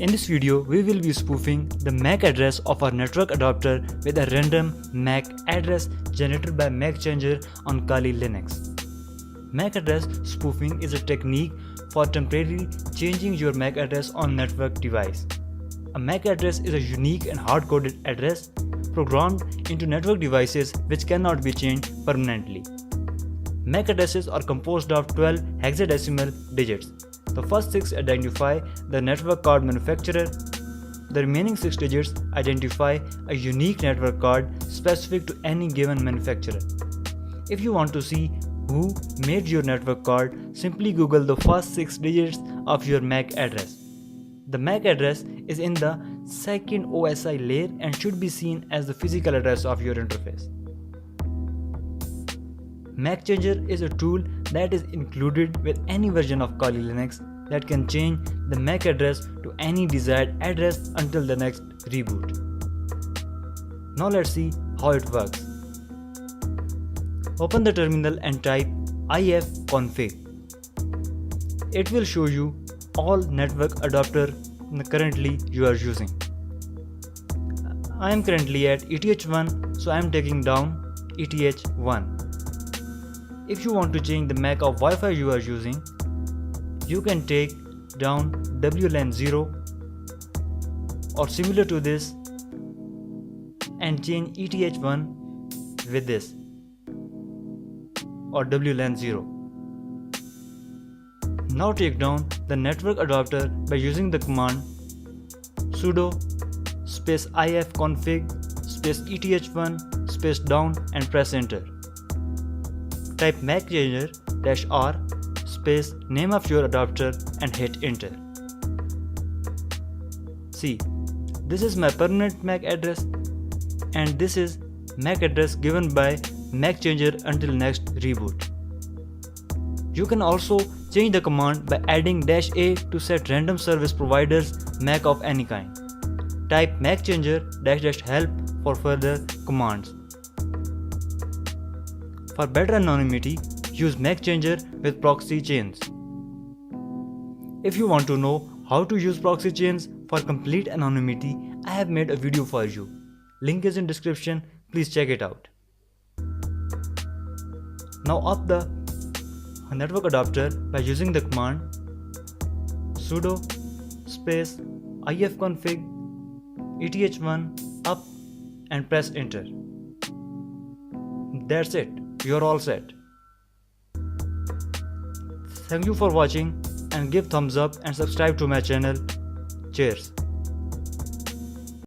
In this video, we will be spoofing the MAC address of our network adapter with a random MAC address generated by Macchanger on Kali Linux. MAC address spoofing is a technique for temporarily changing your MAC address on network device. A MAC address is a unique and hard-coded address programmed into network devices which cannot be changed permanently. MAC addresses are composed of 12 hexadecimal digits. The first 6 identify the network card manufacturer. The remaining 6 digits identify a unique network card specific to any given manufacturer. If you want to see who made your network card, simply Google the first 6 digits of your MAC address. The MAC address is in the second OSI layer and should be seen as the physical address of your interface. Macchanger is a tool that is included with any version of Kali Linux that can change the MAC address to any desired address until the next reboot. Now let's see how it works. Open the terminal and type ifconfig. It will show you all network adapter currently you are using. I am currently at ETH1, so I am taking down ETH1. If you want to change the MAC of Wi-Fi you are using, you can take down WLAN 0 or similar to this and change ETH1 with this or WLAN 0. Now take down the network adapter by using the command sudo space ifconfig space ETH1 space down and press enter. Type Macchanger-r space name of your adapter and hit enter. See, this is my permanent MAC address and this is MAC address given by Macchanger until next reboot. You can also change the command by adding -a to set random service providers MAC of any kind. Type Macchanger-help for further commands. For better anonymity, use Macchanger with Proxychains. If you want to know how to use Proxychains for complete anonymity, I have made a video for you. Link is in description, please check it out. Now up the network adapter by using the command sudo space ifconfig ETH1 up and press enter. That's it, you're all set. Thank you for watching and give thumbs up and subscribe to my channel. Cheers.